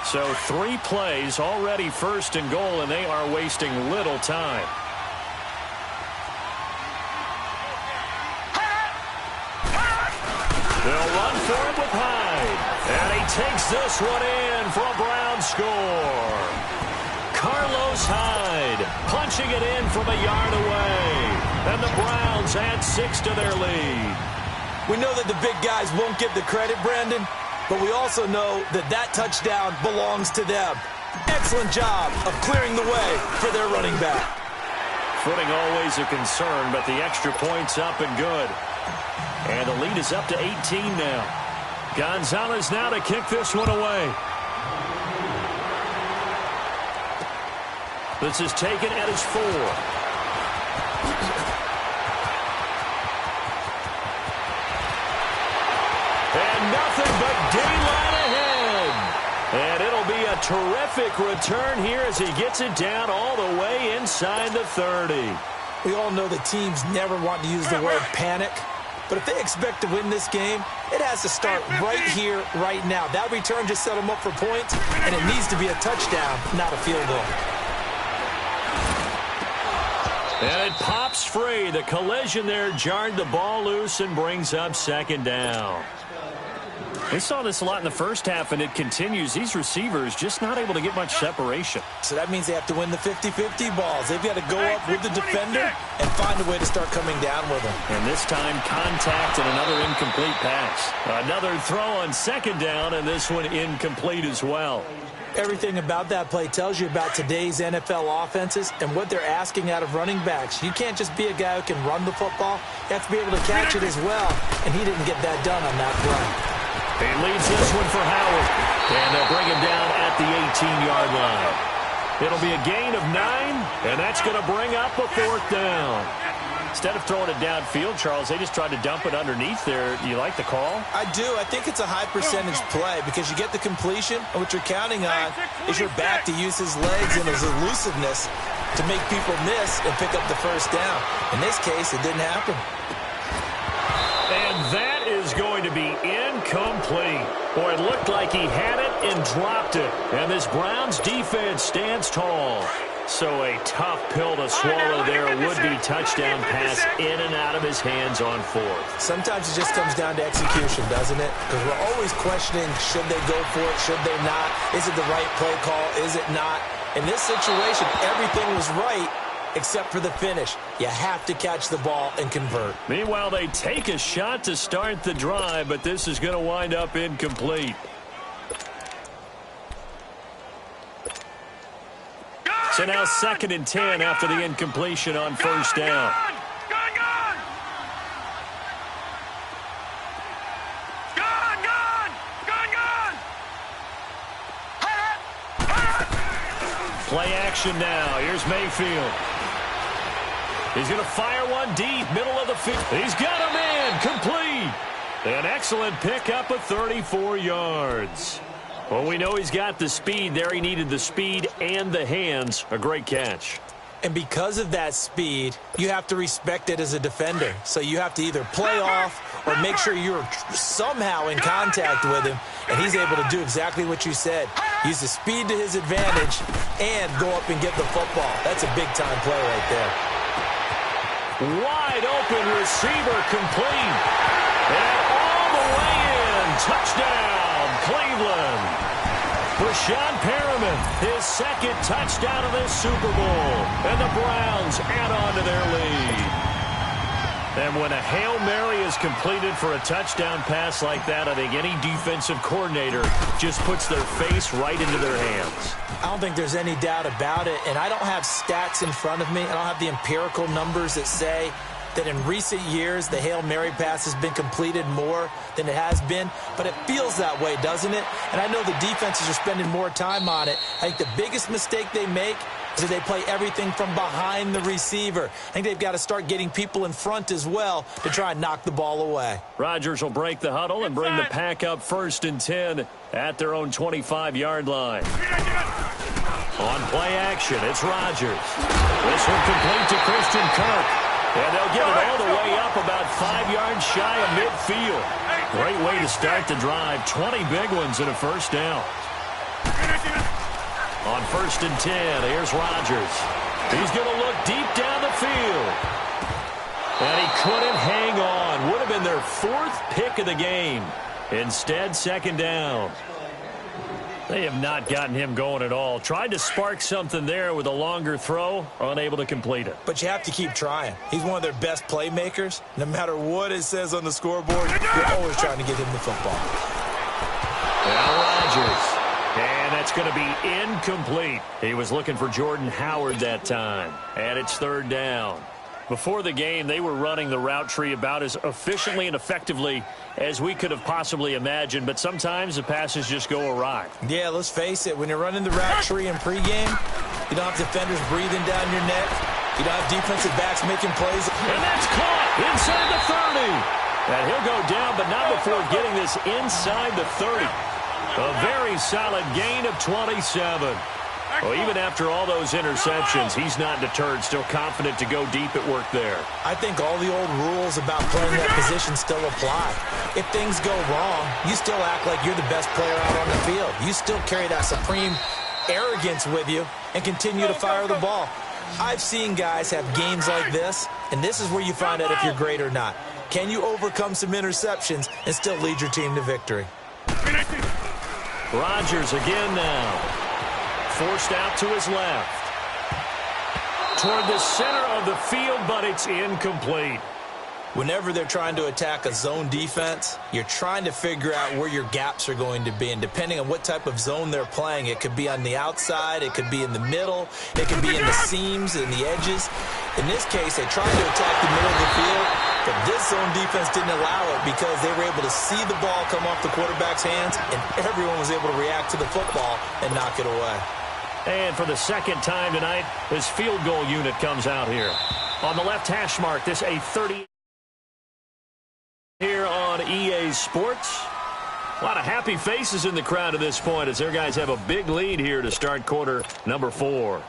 So 3 plays, already 1st and goal, and they are wasting little time. They'll run for it with Hyde. And he takes this one in for a Brown score. Carlos Hyde punching it in from a yard away. And the Browns add 6 to their lead. We know that the big guys won't get the credit, Brandon. But we also know that that touchdown belongs to them. Excellent job of clearing the way for their running back. Footing always a concern, but the extra point's up and good. And the lead is up to 18 now. Gonzalez now to kick this one away. This is taken at his 4. And nothing but daylight ahead. And it'll be a terrific return here as he gets it down all the way inside the 30. We all know that teams never want to use the word panic. But if they expect to win this game, it has to start right here, right now. That return just set them up for points, and it needs to be a touchdown, not a field goal. And it pops free. The collision there jarred the ball loose and brings up second down. We saw this a lot in the first half, and it continues. These receivers just not able to get much separation. So that means they have to win the 50-50 balls. They've got to go up with the defender and find a way to start coming down with them. And this time, contact and another incomplete pass. Another throw on second down, and this one incomplete as well. Everything about that play tells you about today's NFL offenses and what they're asking out of running backs. You can't just be a guy who can run the football. You have to be able to catch it as well, and he didn't get that done on that play. He leads this one for Howard, and they'll bring him down at the 18-yard line. It'll be a gain of 9, and that's going to bring up a 4th down. Instead of throwing it downfield, Charles, they just tried to dump it underneath there. Do you like the call? I do. I think it's a high-percentage play because you get the completion, and what you're counting on is your back to use his legs and his elusiveness to make people miss and pick up the first down. In this case, it didn't happen. And that is going to be incomplete. Boy, it looked like he had it and dropped it. And this Browns defense stands tall. So a tough pill to swallow there. A would-be touchdown pass in and out of his hands on 4th. Sometimes it just comes down to execution, doesn't it? Because we're always questioning, should they go for it, should they not? Is it the right play call, is it not? In this situation, everything was right except for the finish. You have to catch the ball and convert. Meanwhile, they take a shot to start the drive, but this is going to wind up incomplete. So now 2nd and 10 after the incompletion on 1st down. Play action now. Here's Mayfield. He's going to fire one deep, middle of the field. He's got him in, complete. An excellent pickup of 34 yards. Well, we know he's got the speed there. He needed the speed and the hands. A great catch. And because of that speed, you have to respect it as a defender. So you have to either play off or make sure you're somehow in contact with him, and he's able to do exactly what you said. Use the speed to his advantage and go up and get the football. That's a big-time play right there. Wide open receiver complete. And all the way in. Touchdown, Cleveland. Brashad Perriman, his 2nd touchdown of this Super Bowl. And the Browns add on to their lead. And when a Hail Mary is completed for a touchdown pass like that, I think any defensive coordinator just puts their face right into their hands. I don't think there's any doubt about it, and I don't have stats in front of me. I don't have the empirical numbers that say that in recent years the Hail Mary pass has been completed more than it has been, but it feels that way, doesn't it? And I know the defenses are spending more time on it. I think the biggest mistake they make is that they play everything from behind the receiver. I think they've got to start getting people in front as well to try and knock the ball away. Rodgers will break the huddle and bring the pack up 1st and 10 at their own 25-yard line. On play action, it's Rodgers. This one complete to Christian Kirk. And they'll get it all the way up about 5 yards shy of midfield. Great way to start the drive. 20 big ones and a first down. On 1st and 10, here's Rodgers. He's going to look deep down the field. And he couldn't hang on. Would have been their 4th pick of the game. Instead, 2nd down. They have not gotten him going at all. Tried to spark something there with a longer throw, unable to complete it. But you have to keep trying. He's one of their best playmakers. No matter what it says on the scoreboard, you're always trying to get him the football. Now Rodgers. And that's going to be incomplete. He was looking for Jordan Howard that time. And it's 3rd down. Before the game, they were running the route tree about as efficiently and effectively as we could have possibly imagined, but sometimes the passes just go awry. Yeah, let's face it. When you're running the route tree in pregame, you don't have defenders breathing down your neck. You don't have defensive backs making plays. And that's caught inside the 30. And he'll go down, but not before getting this inside the 30. A very solid gain of 27. Well, even after all those interceptions, he's not deterred, still confident to go deep at work there. I think all the old rules about playing that position still apply. If things go wrong, you still act like you're the best player out on the field. You still carry that supreme arrogance with you and continue to fire the ball. I've seen guys have games like this, and this is where you find out if you're great or not. Can you overcome some interceptions and still lead your team to victory? Rodgers again now. Forced out to his left. Toward the center of the field, but it's incomplete. Whenever they're trying to attack a zone defense, you're trying to figure out where your gaps are going to be. And depending on what type of zone they're playing, it could be on the outside, it could be in the middle, it could be in the seams and the edges. In this case, they tried to attack the middle of the field, but this zone defense didn't allow it because they were able to see the ball come off the quarterback's hands, and everyone was able to react to the football and knock it away. And for the second time tonight, this field goal unit comes out here. On the left hash mark, this a 30 here on EA Sports. A lot of happy faces in the crowd at this point as their guys have a big lead here to start quarter number 4.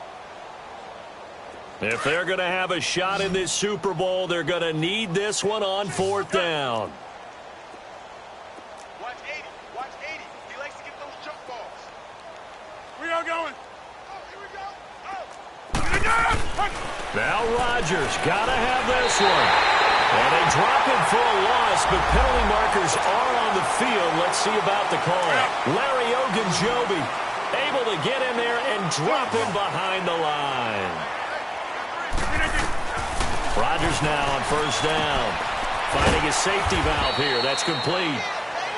If they're going to have a shot in this Super Bowl, they're going to need this one on 4th down. Watch 80. Watch 80. He likes to get those jump balls. We are going. Oh, here we go. Oh. Now Rodgers got to have this one. And they drop him for a loss, but penalty markers are on the field. Let's see about the call. Larry Ogunjobi able to get in there and drop him behind the line. Rodgers now on 1st down. Finding his safety valve here. That's complete.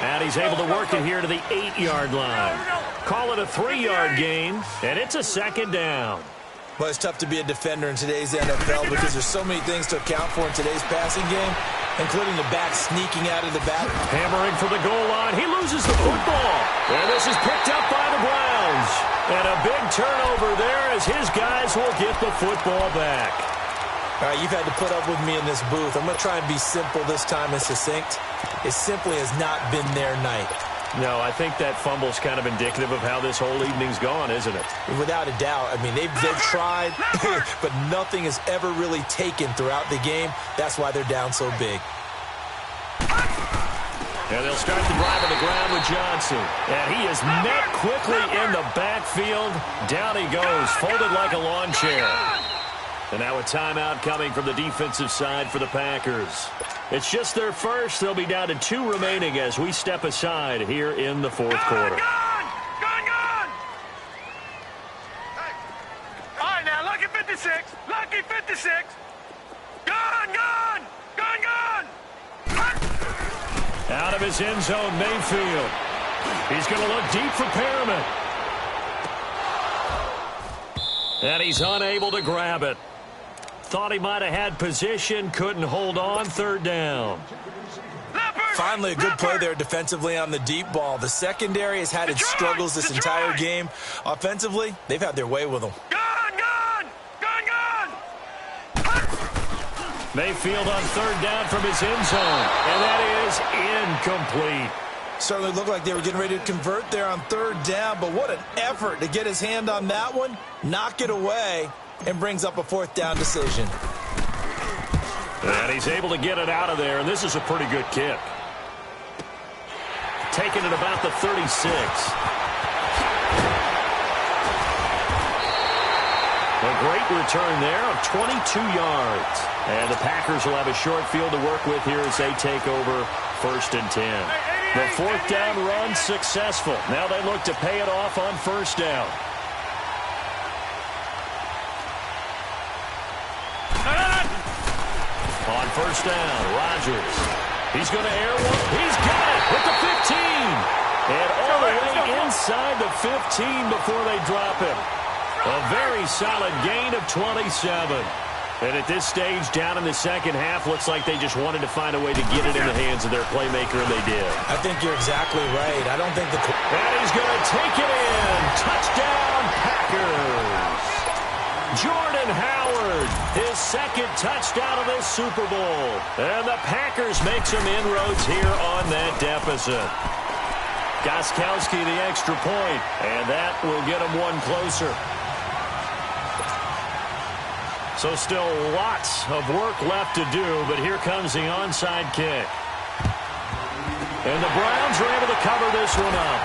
And he's able to work it here to the 8-yard line. Call it a 3-yard gain, and it's a 2nd down. Well, it's tough to be a defender in today's NFL because there's so many things to account for in today's passing game, including the back sneaking out of the back. Hammering for the goal line. He loses the football. And this is picked up by the Browns. And a big turnover there as his guys will get the football back. All right, you've had to put up with me in this booth. I'm going to try and be simple this time and succinct. It simply has not been their night. No, I think that fumble's kind of indicative of how this whole evening's gone, isn't it? Without a doubt. I mean, they've tried, but nothing is ever really taken throughout the game. That's why they're down so big. And they'll start the drive on the ground with Johnson. And he is met quickly in the backfield. Down he goes, folded like a lawn chair. And now a timeout coming from the defensive side for the Packers. It's just their first. They'll be down to 2 remaining as we step aside here in the 4th quarter. Gone! Hey. All right, now, lucky 56. Lucky 56. Gone! Out of his end zone, Mayfield. He's going to look deep for Perriman. And he's unable to grab it. Thought he might have had position, couldn't hold on. 3rd down. Finally, a good play there defensively on the deep ball. The secondary has had its struggles this entire game. Offensively, they've had their way with them. Gone! Mayfield on 3rd down from his end zone. And that is incomplete. Certainly looked like they were getting ready to convert there on 3rd down, but what an effort to get his hand on that one, knock it away, and brings up a 4th down decision. And he's able to get it out of there, and this is a pretty good kick. Taking it about the 36. A great return there of 22 yards. And the Packers will have a short field to work with here as they take over 1st and 10. The 4th down run successful. Now they look to pay it off on 1st down. On 1st down, Rodgers. He's going to air one. He's got it with the 15. And all the way inside the 15 before they drop him. A very solid gain of 27. And at this stage, down in the second half, looks like they just wanted to find a way to get it in the hands of their playmaker, and they did. I think you're exactly right. I don't think the... And he's going to take it in. Touchdown, Packers. Jordan Howard, his 2nd touchdown of this Super Bowl. And the Packers make some inroads here on that deficit. Gostkowski the extra point, and that will get them one closer. So still lots of work left to do, but here comes the onside kick. And the Browns are able to cover this one up.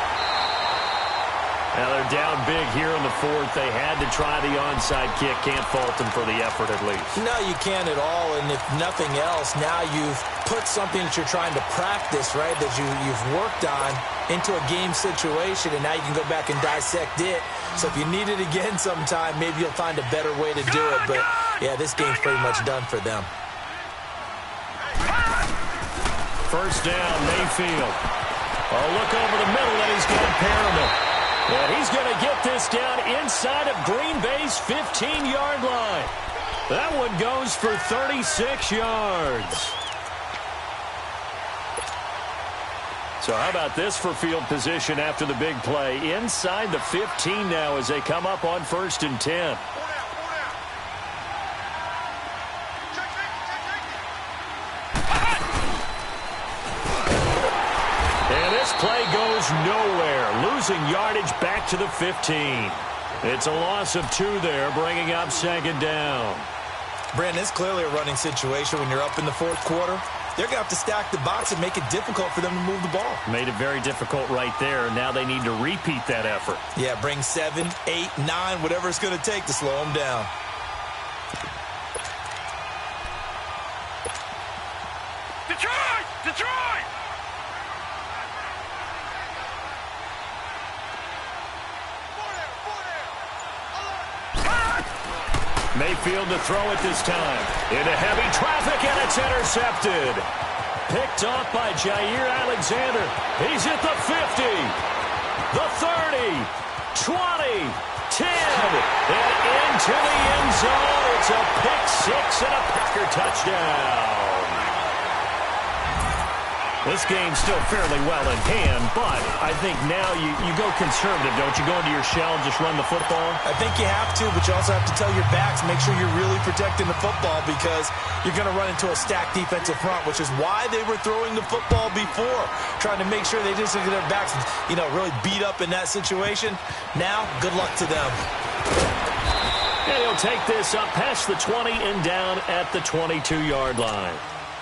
Now they're down big here in the fourth. They had to try the onside kick. Can't fault them for the effort at least. No, you can't at all. And if nothing else, now you've put something that you're trying to practice, right, that you've worked on into a game situation, and now you can go back and dissect it. So if you need it again sometime, maybe you'll find a better way to do it. But, yeah, this game's pretty much done for them. First down, Mayfield. Oh, look over the middle, and he's got Perriman. And he's going to get this down inside of Green Bay's 15-yard line. That one goes for 36 yards. So how about this for field position after the big play? Inside the 15 now as they come up on 1st and 10. And this play goes nowhere, losing yardage back to the 15. It's a loss of 2 there, bringing up 2nd down. Brandon, it's clearly a running situation when you're up in the 4th quarter. They're going to have to stack the box and make it difficult for them to move the ball. Made it very difficult right there. Now they need to repeat that effort. Yeah, bring 7, 8, 9, whatever it's going to take to slow them down. Detroit! Detroit! Mayfield to throw it this time. Into heavy traffic, and it's intercepted. Picked off by Jair Alexander. He's at the 50, the 30, 20, 10, and into the end zone. It's a pick 6 and a Packer touchdown. This game's still fairly well in hand, but I think now you go conservative, don't you? Go into your shell and just run the football? I think you have to, but you also have to tell your backs, make sure you're really protecting the football because you're going to run into a stacked defensive front, which is why they were throwing the football before, trying to make sure they didn't get their backs, really beat up in that situation. Now, good luck to them. And he'll take this up past the 20 and down at the 22-yard line.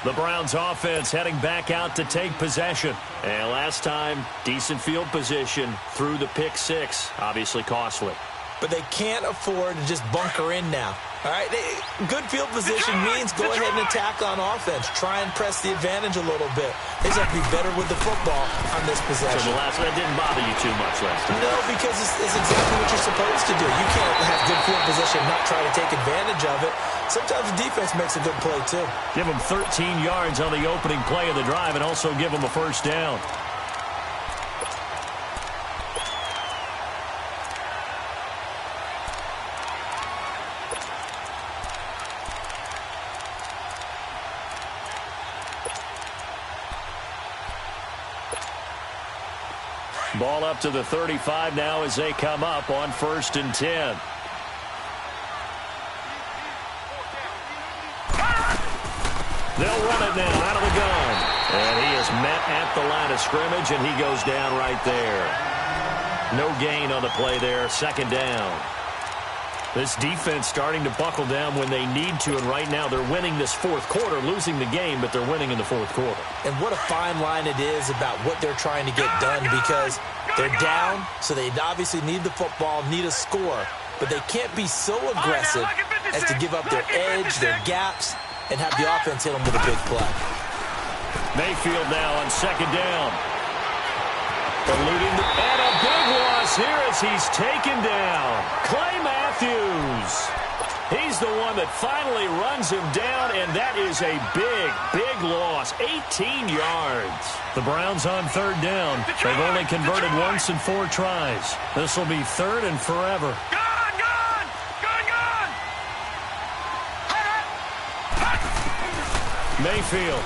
The Browns offense heading back out to take possession. And last time, decent field position through the pick 6. Obviously costly. But they can't afford to just bunker in now. All right, good field position means go ahead and attack on offense. Try and press the advantage a little bit. They just have to be better with the football on this possession. So that didn't bother you too much last time? No, because it's exactly what you're supposed to do. You can't have good field position and not try to take advantage of it. Sometimes the defense makes a good play, too. Give them 13 yards on the opening play of the drive and also give them a first down. Ball up to the 35 now as they come up on 1st and 10. They'll run it now out of the gun. And he is met at the line of scrimmage, and he goes down right there. No gain on the play there. 2nd down. This defense starting to buckle down when they need to, and right now they're winning this 4th quarter, losing the game, but they're winning in the 4th quarter. And what a fine line it is about what they're trying to get done because they're down, so they obviously need the football, need a score, but they can't be so aggressive as to give up their edge, their gaps, and have the offense hit them with a big play. Mayfield now on 2nd down. Eluding and a big loss here as he's taken down. Clay Matthews. He's the one that finally runs him down, and that is a big, big loss. 18 yards. The Browns on 3rd down. They've only converted once in 4 tries. This will be 3rd and forever. Mayfield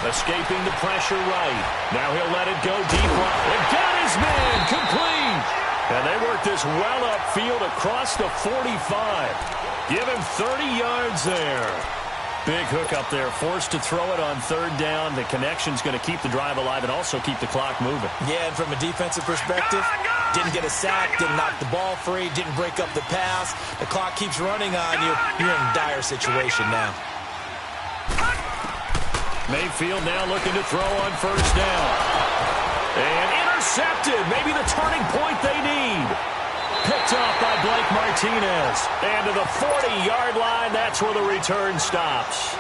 escaping the pressure right. Now he'll let it go deep right. And got his man complete. And they work this well upfield across the 45. Give him 30 yards there. Big hook up there. Forced to throw it on 3rd down. The connection's going to keep the drive alive and also keep the clock moving. Yeah, and from a defensive perspective, didn't get a sack, didn't knock the ball free, didn't break up the pass. The clock keeps running on you. You're in a dire situation now. Mayfield now looking to throw on 1st down. And Intercepted. Maybe the turning point they need. Picked off by Blake Martinez. And to the 40-yard line, that's where the return stops.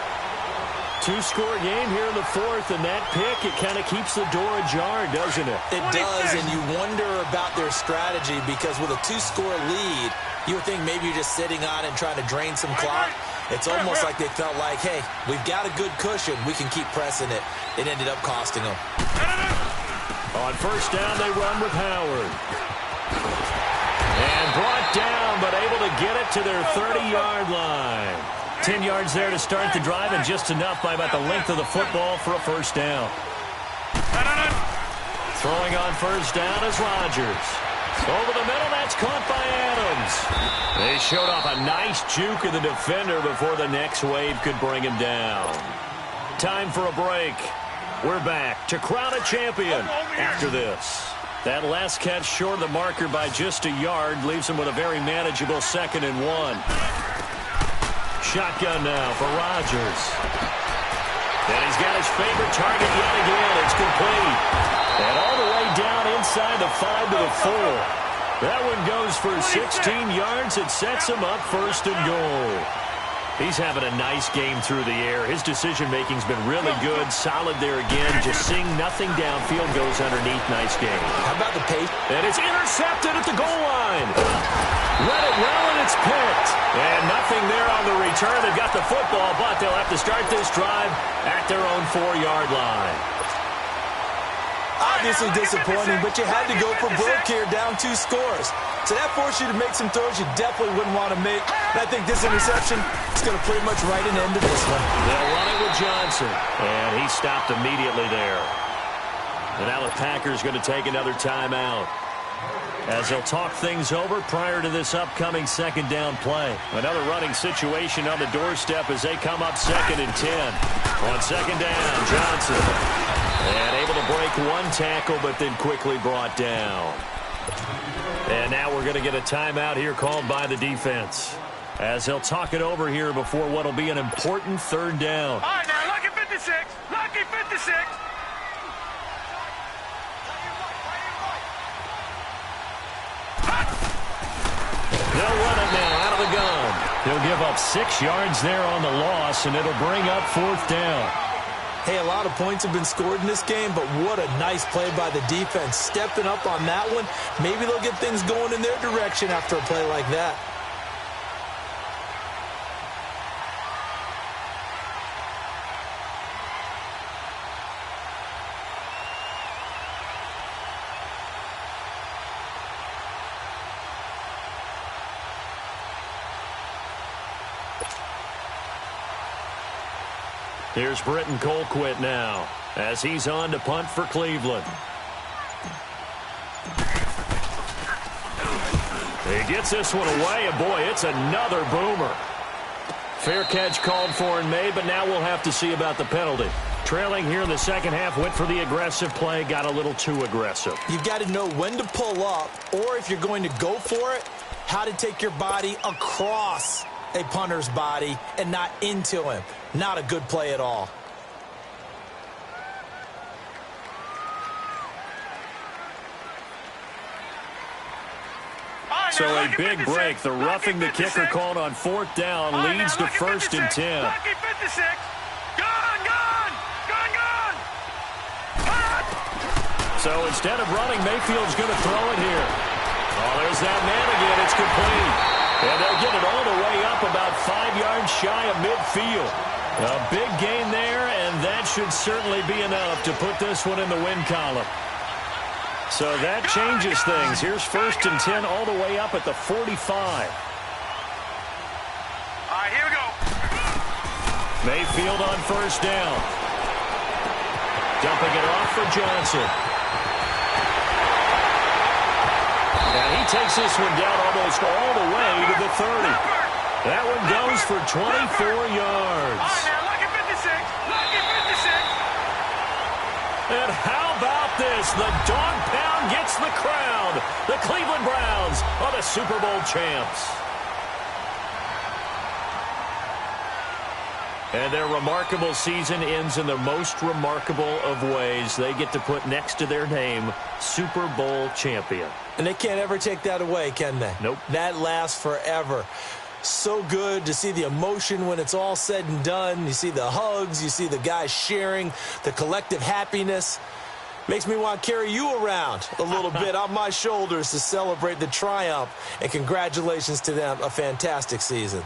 Two-score game here in the fourth, and that pick, it kind of keeps the door ajar, doesn't it? It does, and you wonder about their strategy because with a two-score lead, you would think maybe you're just sitting on it and trying to drain some clock. It's almost like they felt like, hey, we've got a good cushion. We can keep pressing it. It ended up costing them. On first down, they run with Howard. And brought down, but able to get it to their 30-yard line. 10 yards there to start the drive, and just enough by about the length of the football for a first down. Throwing on first down is Rodgers. Over the middle, that's caught by Adams. They showed off a nice juke of the defender before the next wave could bring him down. Time for a break. We're back to crown a champion after this. That last catch short of the marker by just a yard leaves him with a very manageable 2nd and 1. Shotgun now for Rodgers. And he's got his favorite target yet again. It's complete. And all the way down inside the 5 to the 4. That one goes for 16 yards. It sets him up 1st and goal. He's having a nice game through the air. His decision-making's been really good. Solid there again. Just seeing nothing downfield, goes underneath. Nice game. How about the pace? And it's intercepted at the goal line. Read it well, and it's picked. And nothing there on the return. They've got the football, but they'll have to start this drive at their own 4-yard line. Obviously disappointing, but you had to go for broke here, down 2 scores. So that forced you to make some throws you definitely wouldn't want to make. And I think this interception is going to pretty much write an end to this one. They'll run it with Johnson, and he stopped immediately there. And now the Packers going to take another timeout as they'll talk things over prior to this upcoming 2nd down play. Another running situation on the doorstep as they come up 2nd and 10. On 2nd down, Johnson. And able to break one tackle, but then quickly brought down. And now we're going to get a timeout here called by the defense as they'll talk it over here before what will be an important 3rd down. All right, now, lucky 56. Lucky 56. They'll run it now out of the gun. He'll give up 6 yards there on the loss, and it'll bring up 4th down. Hey, a lot of points have been scored in this game, but what a nice play by the defense. Stepping up on that one. Maybe they'll get things going in their direction after a play like that. Here's Britton Colquitt now as he's on to punt for Cleveland. He gets this one away, and boy, it's another boomer. Fair catch called for and made, but now we'll have to see about the penalty. Trailing here in the second half, went for the aggressive play, got a little too aggressive. You've got to know when to pull up, or if you're going to go for it, how to take your body across a punter's body and not into him. Not a good play at all. So a big break. The roughing the kicker called on 4th down leads to 1st and 10. Lucky 56. Gone, gone, gone, gone. So instead of running, Mayfield's going to throw it here. Oh, there's that man again. It's complete. And they'll get it all the way up about 5 yards shy of midfield. A big gain there, and that should certainly be enough to put this one in the win column. So that changes things. Here's 1st and 10 all the way up at the 45. All right, here we go. Mayfield on 1st down. Dumping it off for Johnson. And he takes this one down almost all the way to the 30. That one goes for 24 yards. All right, now, lucky 56. Lucky 56. And how about this? The dog pound gets the crowd. The Cleveland Browns are the Super Bowl champs. And their remarkable season ends in the most remarkable of ways. They get to put next to their name, Super Bowl champion. And they can't ever take that away, can they? Nope. That lasts forever. So good to see the emotion when it's all said and done. You see the hugs. You see the guys sharing, the collective happiness. Makes me want to carry you around a little bit on my shoulders to celebrate the triumph. And congratulations to them. A fantastic season.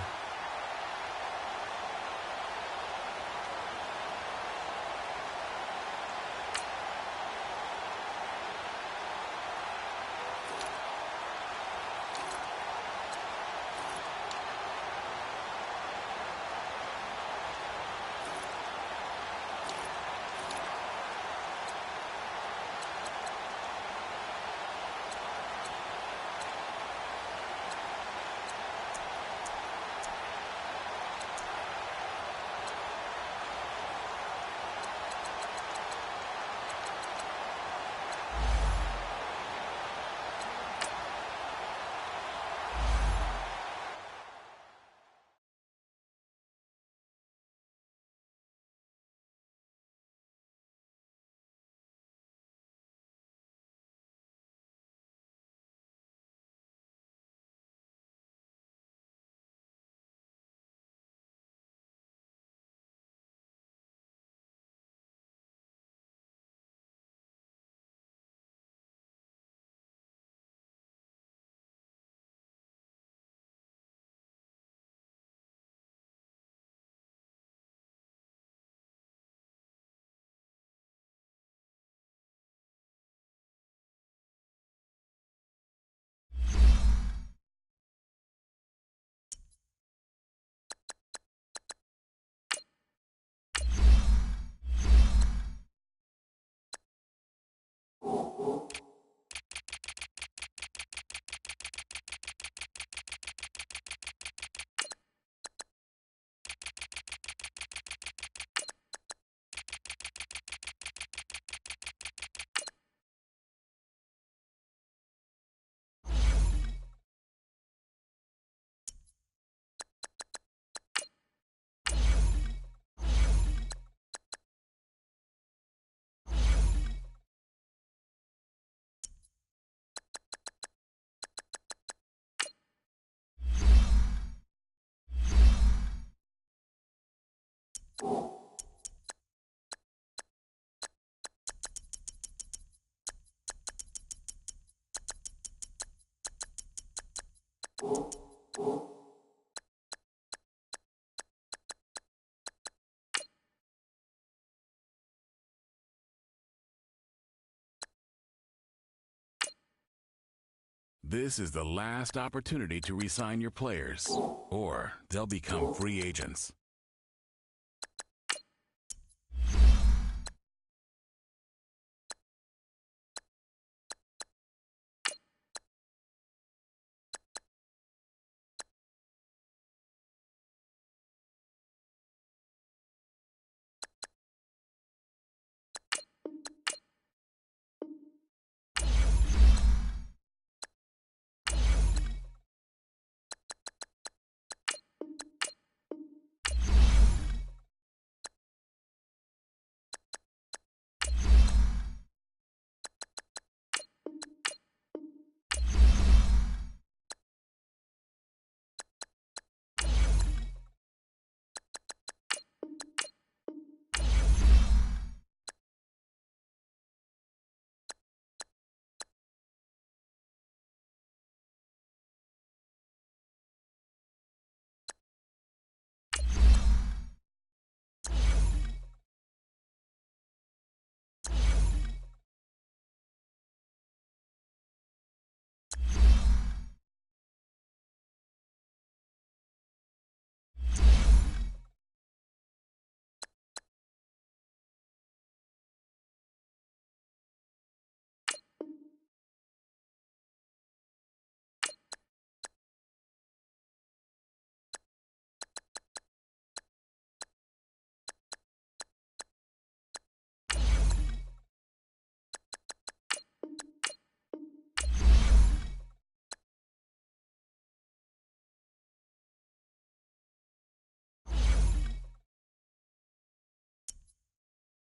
This is the last opportunity to re-sign your players, or they'll become free agents.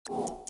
you